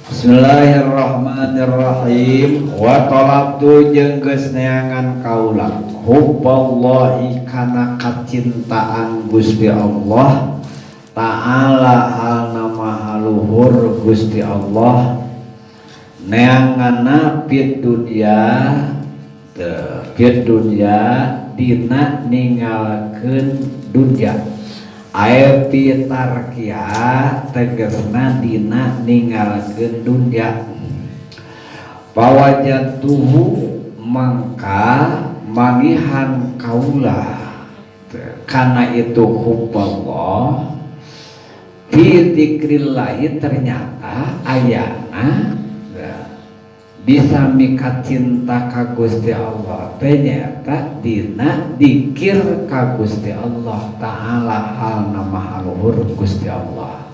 Bismillahirrahmanirrahim. Wa talabtu jeung geus neangan kaula hubballahi kana kacintaan Gusti Allah Ta'ala halna maha luhur Gusti Allah neanganna fid dunya dina ninggalkeun dunya aepi tarkia tegesna dina ninggalkeun dunya pawajatuhu mangka mangihan kaula kana itu hubballah fi dzikrillahi ternyata ayana bisa mika cinta ka Gusti Allah ternyata dina dikir ka Gusti Allah Ta'ala halna maha luhur Gusti Allah.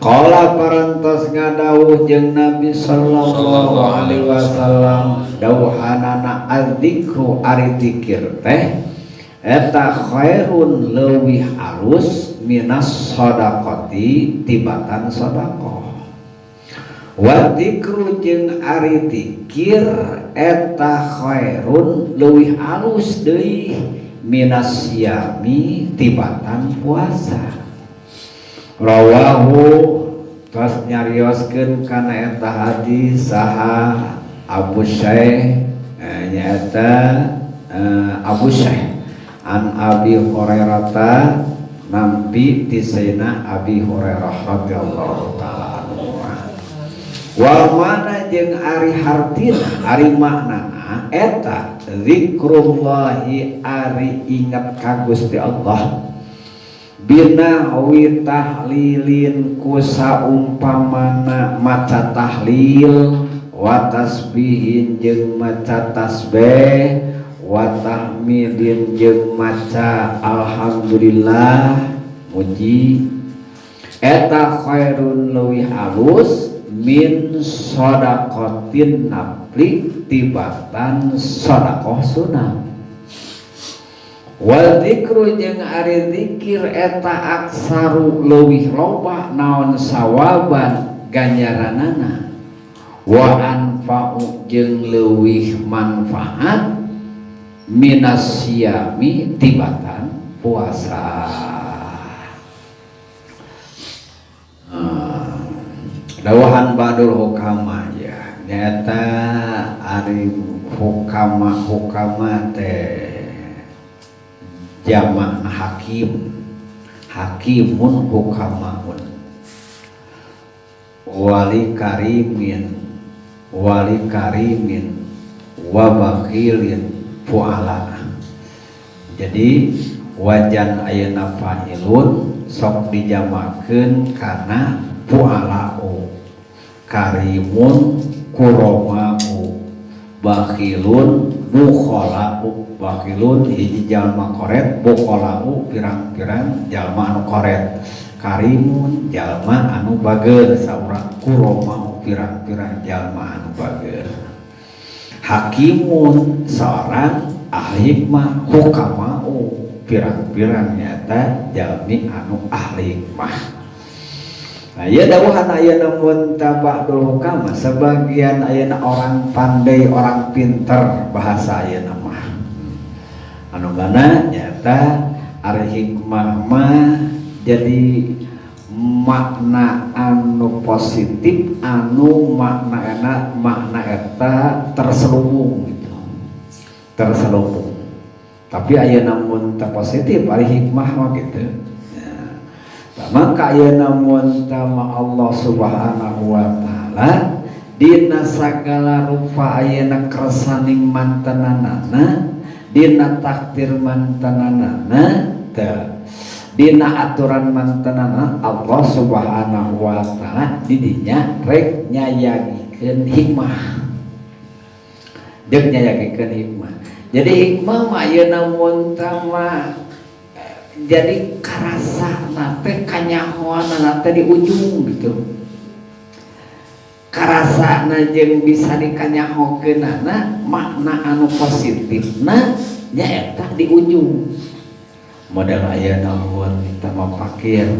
Qala parantos ngadawuh jeung Nabi sallallahu alaihi wasallam dawuhanana adzikru ari dzikir teh eta khairun leuwih alus minas shadaqati tibatan sedekah. Wa dzikru jeung ari dzikir eta khairun leuwih alus deui minas siyami tibatan puasa. Rawahu tos nyarioskeun kana eta hadis saha Abu Syekh nyaeta Abu Syekh an Abi Hurairah nampi tisaina Abi Hurairah radhiyallahu taala wa mana jeung ari hartina ari maknana eta zikrullahi ari ingat ka Gusti Allah binawi tahlilin ku saumpamana maca tahlil wa tasbihin jeung maca tasbih wa tahmidin jeung maca alhamdulillah muji eta khairun leuwih alus min shadaqatin nafli tibatan shadaqah sunah. Wal dzikru jeung ari zikir eta aksaru leuwih loba naon sawaban ganjaranana wa anfa'u jeung leuwih manfaat minas siyami tibatan puasa. Dawahan badul hukama ya nyata ari hukama teh jamak hakimun hukamaun wali karimin wa bakhilin fuala. Jadi wajan ayeuna fa'ilun sok dijamakeun kana fualau karimun kuromau bakhilun bukholau. Bakhilun hiji jalma koret, bukholau pirang-pirang jalma anu koret, karimun jalma anu bageur saurang, kuromau pirang-pirang jalma anu bageur, hakimun seorang ahli hikmah, hukamau pirang-pirang nyata jalmi anu ahli hikmah. Nah, ya dawuhan ayeuna mun tabadul hukama sebagian ayeuna orang pandai, orang pinter bahasa ayeuna mah. Anu gana nyata ari hikmah mah jadi makna anu positif anu makna eta terselubung gitu. Terselubung. Tapi ayeuna mun teu positif ari hikmah mah gitu. Maka ayeuna mun tama Allah Subhanahu wa taala dina sagala rupa ayeuna kersaning mantenanana dina takdir mantenanana dina aturan mantenanana Allah Subhanahu wa taala didinya rek nyayagikeun hikmah deuk nyayagikeun hikmah. Jadi hikmah mah ayeuna mun tama jadi karasa nate kanyahoan nate di ujung gitu, karasa jeung bisa dikanyahokeun makna anu positifna nyaeta di ujung. Model ayeuna mun kita mah fakir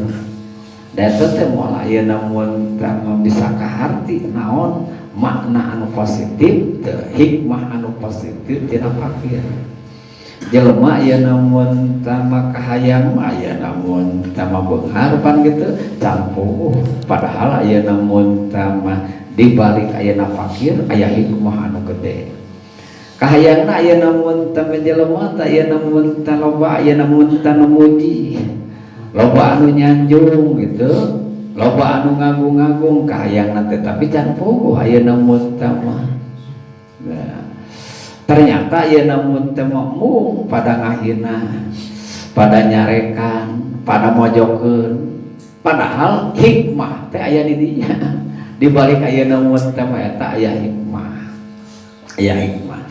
da teh moal aya namun tama bisa kaharti naon makna anu positif teu hikmah anu positif tina fakir. Jelema aya namun tama kahayang aya namun tama beunghar pan kitu campuh padahal aya namun tama dibalik aya fakir aya hikmah anu gede. Kahayangna aya namun tama jelema teh aya namun loba aya namun tanu muji, loba anu nyanjung gitu, loba anu ngagung-ngagung kahayangna teh tapi can puguh aya namun tama. Nah, ternyata aya namun teh mung pada ngahina, pada nyarekan, pada mojokeun, padahal hikmah teh aya di dinya. Di balik aya namun teh eta aya hikmah. Aya hikmah.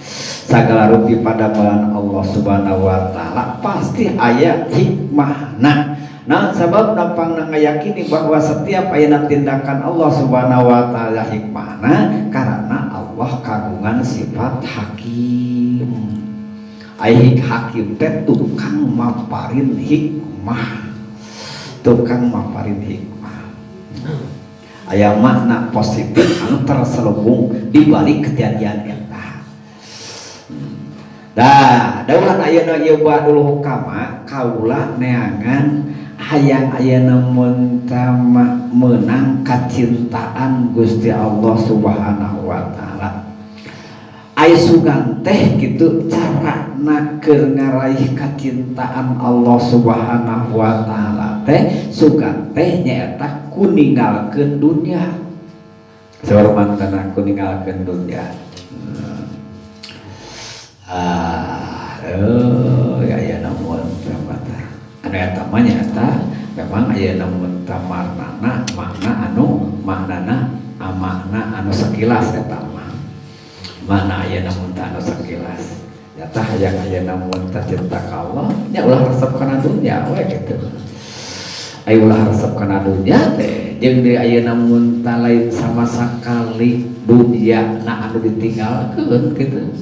Sagala rupi pada bahan Allah Subhanahu wa taala pasti aya hikmahna. Nah, sabab nampang ngayakini bahwa setiap aya tindakan Allah Subhanahu wa taala hikmahna karena Allah kagungan sifat hakim. Ai hakim teh tukang maparin hikmah. Tukang maparin hikmah. Aya makna positif anu terselubung di balik kejadian eta. Dah, dauhan ayeuna ieu badul hukama kaula neangan hayang ayeuna mun tama meunang kacintaan Gusti Allah Subhanahu wa taala. Ai sugan teh kitu carana keur ngaraih kacintaan Allah Subhanahu wa taala teh sugan teh nyaeta ku ninggalkeun dunya. Saurmantana ku ninggalkeun dunya. Ya namun anu eta mah nyata memang aya namun tamarnana makna anu sekilas eta mah makna aya namun anu sekilas nyata hayang aya namun cinta ka Allah nya ulah resep kana dunya we kitu aya ulah resep kana dunya teh jeung deui aya namun lain sama sakali dunya na anu ditinggalkeun kitu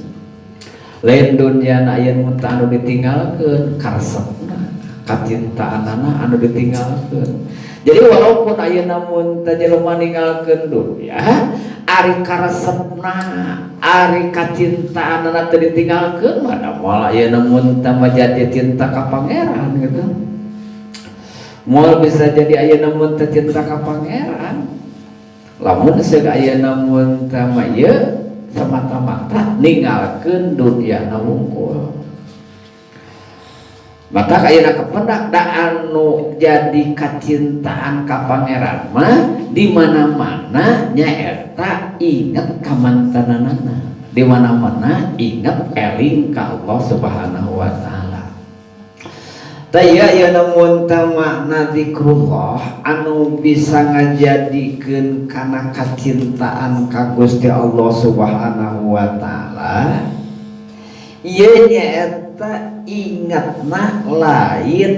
lain dunia aya mun anu ditinggalkeun karesepna kacintaanana anu ditinggalkeun. Jadi walaupun aya namun teh jelema ninggalkeun dunia ari karesepna ari kacintaanana teu ditinggalkeun mah moal aya namun teh jadi cinta ka pangeran gitu. Moal bisa jadi aya namun teh cinta ka pangeran. Lamun seug aya namun teh mah ieu semata-mata ninggalkeun dunia wungkul. Maka ayeuna kependak da anu jadi kacintaan ka pangeran mah di mana-mana nyaeta inget ka mantananana. Di mana-mana inget eling ka Allah Subhanahu wa taala. Taya ya namun makna zikrullah anu bisa ngajadikeun kana kacintaan ka Gusti Allah Subhanahu wa taala ieu nyaeta ingatna lain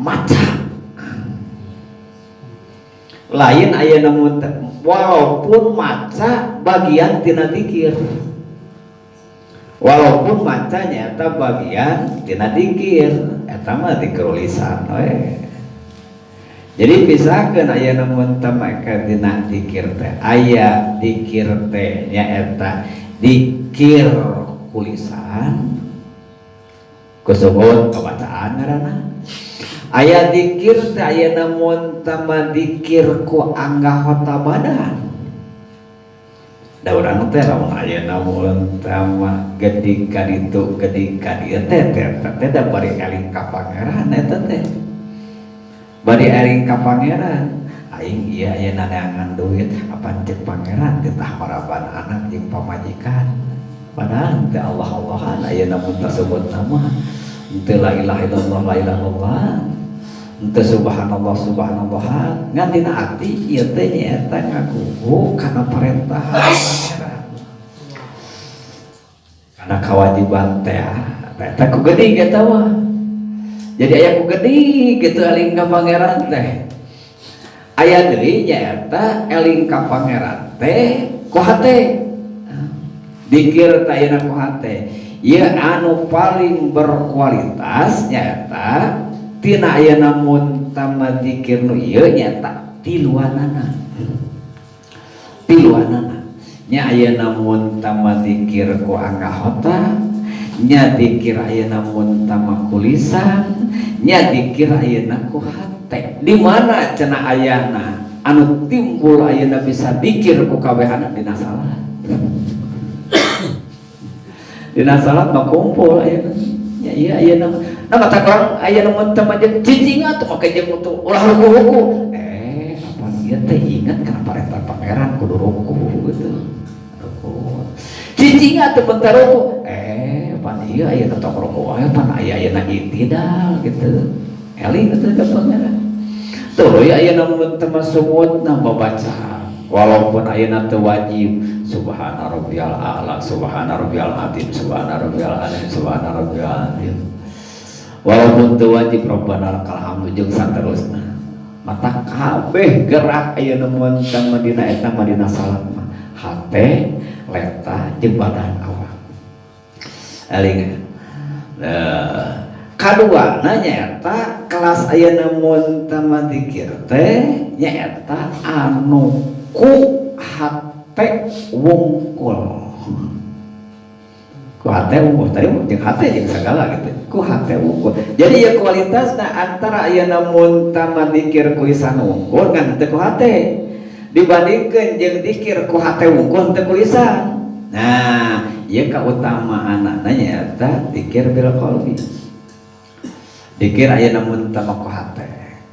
maca lain aya namun walaupun maca bagian tina zikir walaupun maca nyata bagian tina zikir eta mah zikrul lisan we. Jadi pisahkeun aya namun tamaka dina zikir teh aya zikir teh nyaeta zikir kulisan kusebut pembacaan ngaranna aya zikir teh aya namun tama zikir ku anggahota badan. Da urang teh lamun aya namun tama geuning ka ditu geuning ka dieu teh da bari eling ka pangeran eta teh. Bari eling ka pangeran, aing ieu aya neangan duit apan ceuk pangeran titah maraban anak jeung pamajikan. Padahal teh Allah-Allahan aya namun tasebut nama teu la ilaha illallah la ilaha illallah. Teu subhanallah subhanallah ngan dina ati ieu teh nyaeta ngagugu kana parentahan pangeran. Kana kewajiban teh eta ku geuning eta mah. Jadi aya ku geuning kitu eling ka pangeran teh. Aya deui nyaeta eling ka pangeran teh ku hate. Dikir teh ayeuna ku hate. Ieu anu paling berkualitas nyaeta tina aya namun tama zikir nu ieu nyata tiluanana nya ayeuna mun tama dikir ku angahota, nya dikir ayeuna mun tama kulisan, nya dikir ayeuna ku hate. Di mana cenah ayana anu timbul ayeuna bisa dikir ku kabehana dina salat. Dina salat mah kumpul ayeuna. Ya iya ayeuna. Nah kata orang ayeuna mun tama jeung cicing atuh make jeung untuk ulah ruku-ruku. Apa ieu teh ingat kana parentah pangeran kudu ruku gitu. Cicing atuh bentar ruku. Pan ieu aya tok ruku wae pan aya ayeuna itidal gitu. Eling atuh ka pangeran. Tuh ya ayeuna mun teu masumutna babaca. Walaupun ayeuna teu wajib subhana rabbiyal a'la, subhana rabbiyal azim, subhana rabbiyal azim, subhana rabbiyal azim. Walaupun teu wajib rabbana lakal hamdu jeung saterusna. Mata kabeh gerak ayeuna mun tang Madinah eta Madinah salat mah. Hate letah jeung badan awak. Eling. Kadua nyaeta kelas ayeuna mun tama dikir teh nyaeta anu ku hate wungkul. Ku hate wungkul tadi jeung hate jeung sagala gitu. Ku hate wungkul. Jadi ya kualitasna antara ayeuna mun tama dikir ku lisan wungkul ngan teu ku hate. Dibandingkeun jeung dikir ku hate wungkul teu ku lisan. Nah, ieu kautamaanna nyaeta dikir bil qalbi. Dikir ayeuna mun tama ku hate.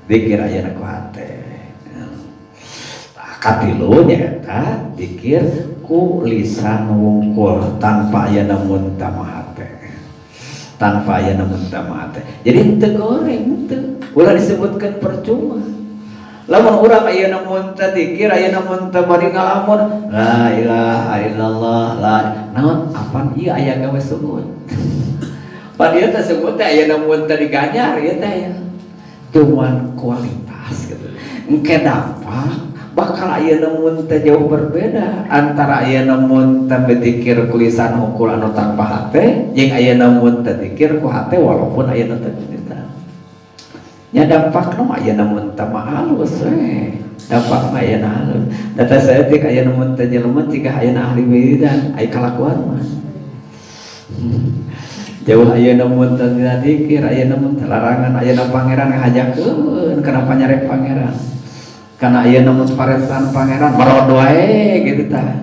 Dikir ayeuna ku hate. Katilu nyaeta dikir ku lisan wungkul tanpa ayeuna mun tama hate. Tanpa ayeuna mun tama hate. Jadi teu goreng teu. Ulah disebutkeun percuma. Lamun urang ayeuna mun teu dikir ayeuna mun teu bari ngalamun la ilaha illallah la naon apan ieu aya gawe sujud. Pan ieu teh sebut teh ayeuna mun teu diganyar ieu teh ya. Cuman kualitas gitu. Engke dampak bakal ayeuna mun teh jauh berbeda antara ayeuna mun teu dikir ku lisan hungkul anu tanpa hate jeung ayeuna mun teu dikir ku hate walaupun ayeuna teu dikir. Nya dampakna mah ayeuna mun teu halus we. Dampak mah ayeuna halus. Data saeutik ayeuna mun teu jelema tika ayeuna ahli wiridan aya kalakuan mah. Jauh ayeuna mun teu dikir ayeuna mun larangan ayeuna pangeran ngahajakeun kenapa nyarek pangeran. Karena ayeuna mun parentan pangeran marod wae gitu tah.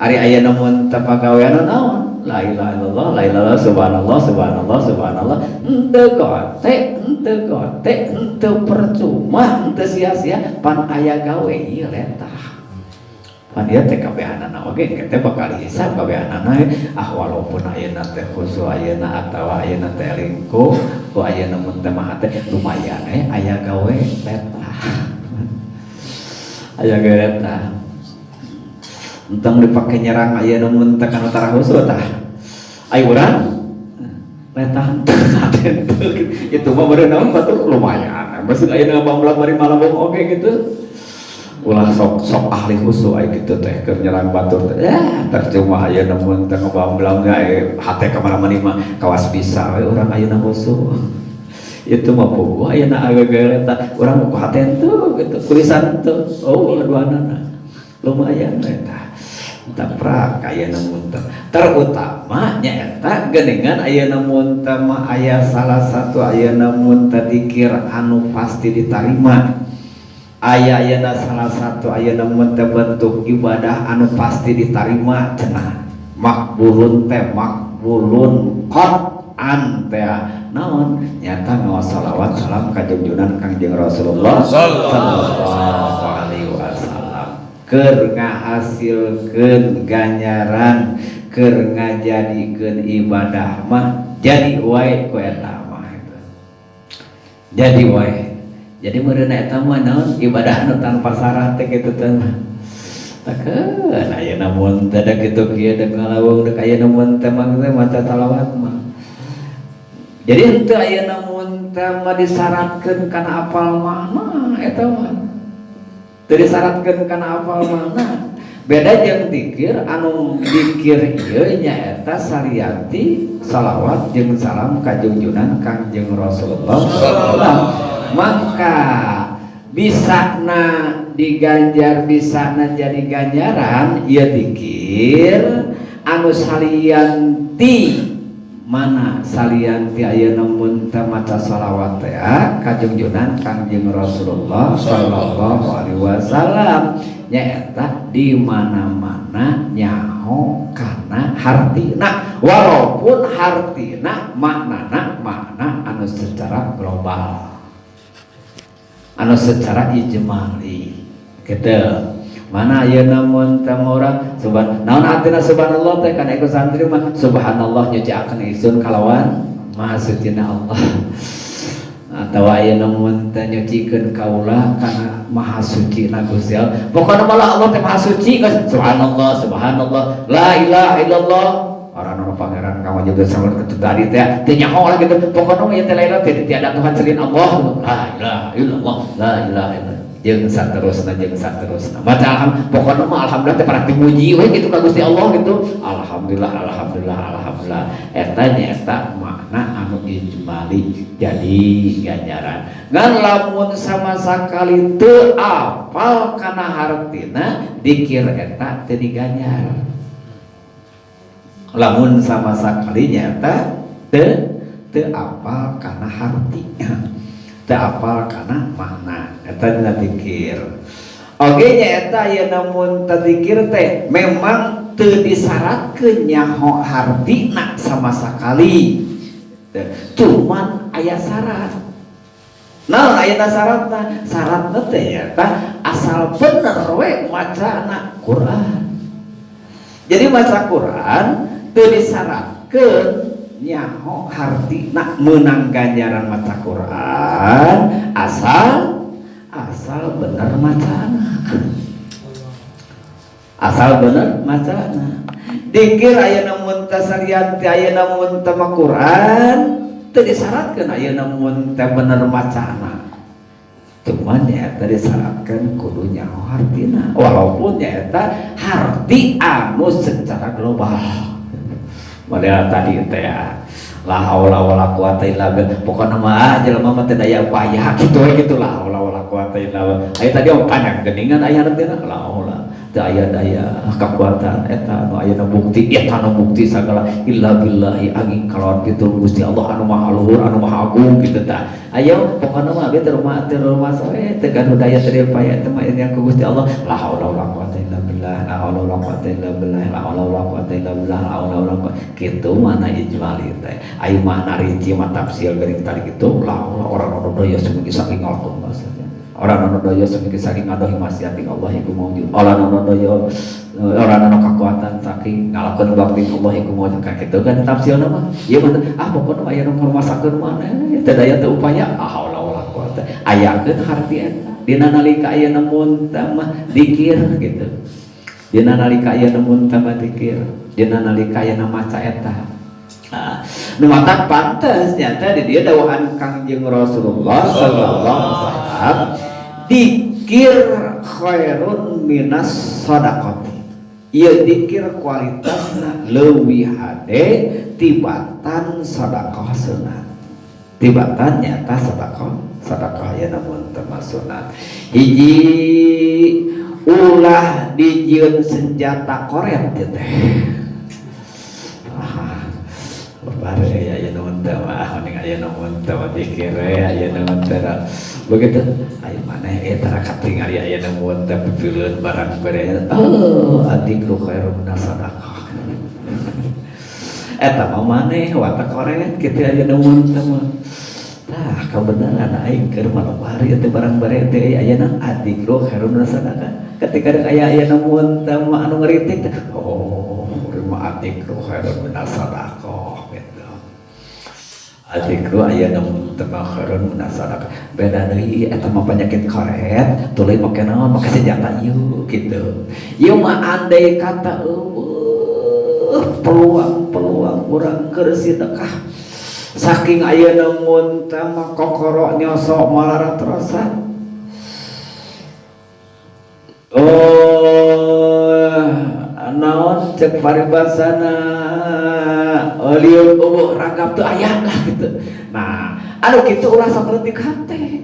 Ari ayeuna mun teu pagawean naon? La ilaha illallah, la ilaha subhanallah, subhanallah, subhanallah. Henteu gote, henteu percuma, henteu sia-sia pan aya gawe ieu letah. Pan ieu teh kabehanana oge engke teh bakal hisab kabehanana walaupun ayeuna teh khusyuk ayeuna atawa ayeuna teh lingkuh ku ayeuna mun teh mah teh lumayan aya gawe letah. Aya gawe letah. Entang dipake nyerang ayeuna mun teh kana tara khusyuk tah. Ai urang letah itu mah berenang batur lumayan. Masih ayeuna bamblang bari malam oge gitu. Ulah sok ahli khusyuk ai kitu teh keur nyerang batur teh. Percuma ayeuna mun teh ngabamblang hate ka mana-mana mah kawas bisa we urang ayeuna khusyuk. Itu mah puguh ayeuna agak letah urang ku hate teu gitu tulisan teu. Oh aduanana. Lumayan eta. Taprak ayeuna mun teh terutama nyaeta geuningan ayeuna mun teh mah aya salah satu ayeuna mun teh dikir anu pasti ditarima. Aya ayeuna salah satu ayeuna mun teh bentuk ibadah anu pasti ditarima cenah makbulun teh makbulun qat'an teh naon nyata ngaos salawat salam ka junjungan Kangjeng Rasulullah sallallahu alaihi wasallam keur ngahasilkeun ganjaran keur ngajadikeun ibadah mah jadi wae ku eta mah jadi wae. Jadi meureunna eta mah naon ibadah anu tanpa syarat teh kitu teh. Takeun ayeuna mun teh da kitu kieu da ngalawung da ayeuna mun teh mah maca salawat mah. Jadi henteu ayeuna mun teh mah disyaratkeun kana apal makna eta mah. Teu disyaratkeun kana apal makna. Beda jeung zikir anu zikir ieu nyaeta sariyati salawat jeung salam ka junjunan Kangjeng Rasulullah sallallahu. Maka bisa na diganjar bisa na jadi ganjaran ieu dzikir anu salian ti mana salian ti ayeuna mun teu maca shalawat teh ka junjunan Kangjeng Rasulullah sallallahu alaihi wasallam nyaeta di mana-mana nyaho kana hartina walaupun hartina makna anu secara global anu secara ijmali gitu mana ayeuna mun teu urang naon artina subhanallah teh kana iku santri mah subhanallah nyuciakeun isun kalawan maha sucina Allah atau ayeuna mun teu nyucikeun kaula kana maha suci na Gusti Allah pokona malah Allah teh maha suci subhanallah subhanallah la ilaha illallah orang anu pangeran ka wajib salat kitu tadi teh teu nyaho lah kitu pokona ieu teh laila teh tiada Tuhan selain Allah la ilaha illallah la ilaha illallah jeung saterusna baca pokona mah alhamdulillah teh para dimuji we kitu ka Gusti Allah gitu alhamdulillah eta nyaeta makna anu ijmali jadi ganjaran ngan lamun sama sakali teu apal kana hartina dikir eta teu diganjar lamun sama sakali nyata teu apal kana hartina teu apal kana makna eta dina dzikir oge nyaeta ayeuna mun tadzikir teh memang teu disyaratkeun nyaho hartina sama sakali cuman aya syarat naon ayeuna syaratna teh eta asal bener we macana Quran jadi maca Quran teu disyaratkeun nyaho hartina meunang ganjaran maca Quran asal bener macana dikir ayeuna mun tasarian ti ayeuna mun teu maca Quran teu disyaratkeun ayeuna mun teh bener macana cuman nyaeta disyaratkeun kudu nyaho hartina walaupun nyaeta harti anu secara global model tadi teh la haula wala quwata illa billah pokona mah jelema mah teu daya upaya kitu we kitu la haula wala quwata illa billah aya tadi panjang geuningan aya hartina la haula teu aya daya kakuatan eta anu aya bukti eta anu bukti sagala illa billahi angin kalawan kitu Gusti Allah anu maha luhur anu maha agung kitu tah ayo pokona mah ge teu rumah soe teu gaduh daya teu upaya teh mah yang ku Gusti Allah la haula wala quwata illa billah la haula wala quwata illa billah la haula wala quwata illa billah la haula wala quwata kitu mana ijmali teh ai makna rinci mah tafsir geuning tadi kitu la orang anu daya saking saking ngalakon maksudnya orang anu daya saking saking ngadohi maksiatin Allah iku maujud orang anu daya orang anu kakuatan saking ngalakon bakti Allah iku maujud ka kitu kan tafsirna mah ieu mah pokona aya nu ngrumasakeun maneh teu daya teu upaya haula wala quwata ayakeun harti eta dina nalika aya mun mah dzikir gitu dina nalika aya mun mah dzikir dina nalika aya maca eta nu mata pantes nyata di dia dawahan Kangjeng Rasulullah sallallahu alaihi wasallam dzikir khairun minas shadaqati ieu dzikir kualitasna leuwih hade tibatan sedekah sunat tibatan nyata sedekah ya namun termasuk hiji ulah dijieun senjata koret teh bare aya naon teh mah ning aya naon teh dikir aya naon teh begitu aya maneh eta kating aya naon teh pipileun barang bare adik lu khairun sadaqah eta mah maneh watak koret kitu aya naon teh mah tah kabeneran aing keur malobari teh barang bare teh aya naon adik lu khairun sadaqah ketika aya naon teh mah anu ngeritik oh mah adik lu khairun sadaqah adikru aya namun temakharun munasadak beda deui eta mah penyakit koret tuluy make naon make senjata ieu kitu ieu mah andai kata peluang urang keur sedekah saking aya namun teh mah kokoro nyosok malarat rasa naon cek paribasana lieu ragap teu aya lah gitu. Nah, anu kitu ulah sakleutik hate.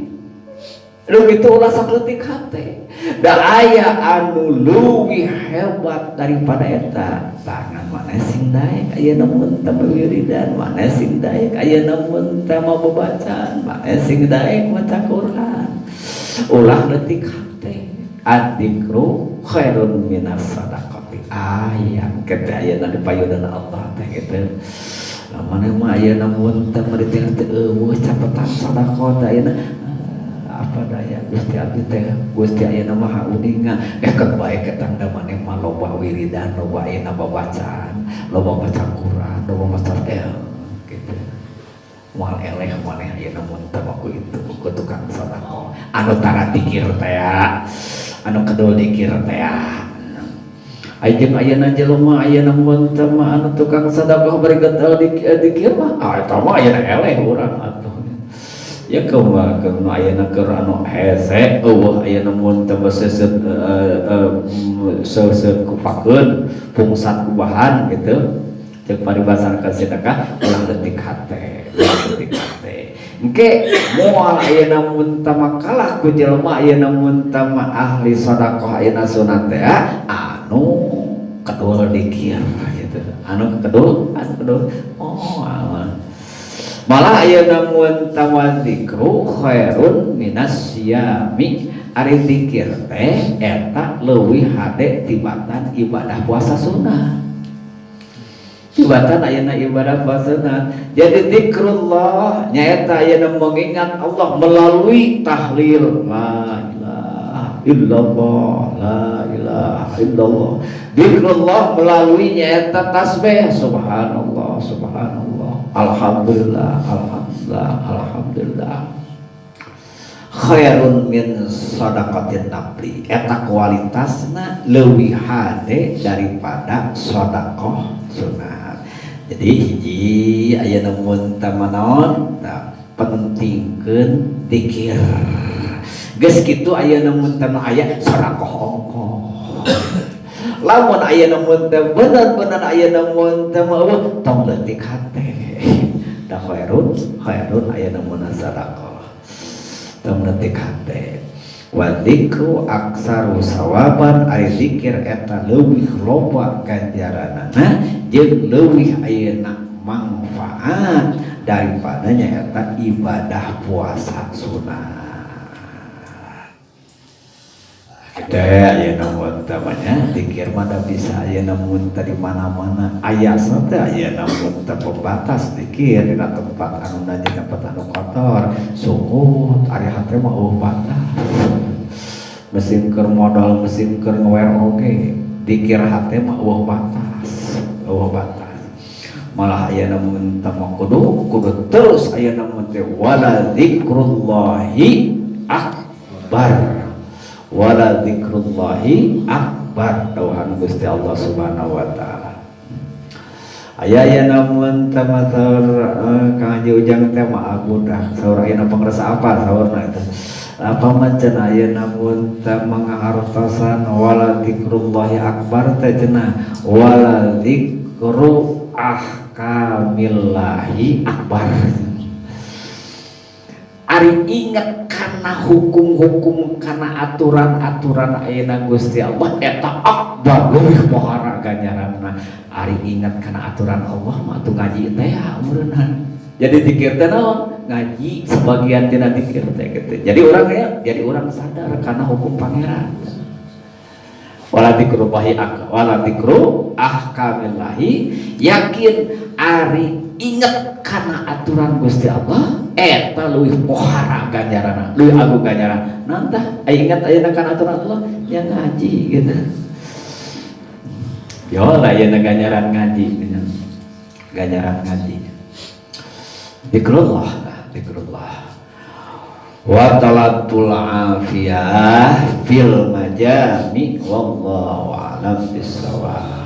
Begitu ulah sakeutik hate. Da aya anu leuwih hebat daripada eta. Tangan mana sing daek ayeuna mun teu wiridan, mana sing daek ayeuna mun teu babacaan, mana sing daek maca Quran. Ulah leutik hate. Adzikru khairun minas sadaqati. Aya kete ayeuna di payudana Allah teh kitu. Mana mah ayeuna mun teu meureun teu eueuh catetan sedekah teh ayeuna apa daya Gusti abdi teh Gusti ayeuna maha uninga keur bae ketang da maneh mah loba wiridan loba ayeuna babacaan loba baca Quran loba maca kitu moal eleh maneh ayeuna mun teu ku itu ku tukang sedekah anu tara dikir teh anu kedul dikir teh Ayeuna ayeuna jelema ayeuna mun teu mah anu tukang sedekah bari getel dikir mah eta mah ayeuna eleh urang atuh ya kumaha keur ayeuna keur anu hese eueuh ayeuna mun teu seuseut kupakeun pungsat kubahan gitu ceuk paribasan ka sedekah ulah leutik hate engke moal ayeuna mun teu makalah ku jelema ayeuna mun teu ahli sedekah ayeuna sunat teh anu kedul dikir gitu anu kedul oh aman malah ayeuna mun tawadzikru khairun minas syiyami ari zikir teh eta leuwih hade tibatan ibadah puasa sunah tibatan ayeuna ibadah puasa sunah jadi zikrullah nyaeta ayeuna mengingat Allah melalui tahlil la ilaha illallah la ilaha illallah zikrullah melalui nyaeta tasbih subhanallah subhanallah alhamdulillah alhamdulillah alhamdulillah khairun min shadaqatin nafli eta kualitasna leuwih hade daripada sedekah sunat jadi hiji ayeuna mun teu manaon pentingkeun zikir geus kitu ayeuna mun teu aya sedekah ongkoh lamun ayeuna mun teu bener-bener ayeuna mun teu eueuh tong leutik hate da khairun ayeuna mun sadaqah tong leutik hate wa dzikru aksaru sawaban ari zikir eta leuwih loba ganjaranana jeung leuwih ayeuna manfaat daripada nyaeta ibadah puasa sunat teh ayeuna mun tamanya zikir mah da bisa ayeuna mun teh di mana-mana aya teh ayeuna mun teh pembatas zikir dina tempat anu najis tempat anu kotor sungut ari hate mah batas mesin keur modal mesin keur ngewer oge zikir hate mah batas malah ayeuna mun teh kudu terus ayeuna mun teh wala zikrullahi akbar wala dzikrullahi akbar tauhan Gusti Allah Subhanahu wa taala aya mun teu matur Kang Haji Ujang teh mah abudah saur ayeuna pangresa apa saurna eta apa macan ayeuna mun teu mangahartosan wala dzikrullahi akbar teh cenah wala dzikru ahkamillahi akbar ari inget kana hukum-hukum kana aturan-aturan ayeuna Gusti Allah eta akbar leuwih pohara ganjaranna ari inget kana aturan Allah mah atuh ngaji teh umurna jadi zikir teh naon ngaji sebagian tina zikir teh kitu jadi urang sadar kana hukum pangeran wala dzikru ahkamillahi yakin ari inget kana aturan Gusti Allah eta leuwih pohara ganjaranna leuwih agung ganjaran nantah inget ayeuna kana aturan Allah yang ngaji gitu yo lah ayeuna ganjaran ngaji zikrullah wa talatul afiyah fil majami wallahu a'lam bissawab.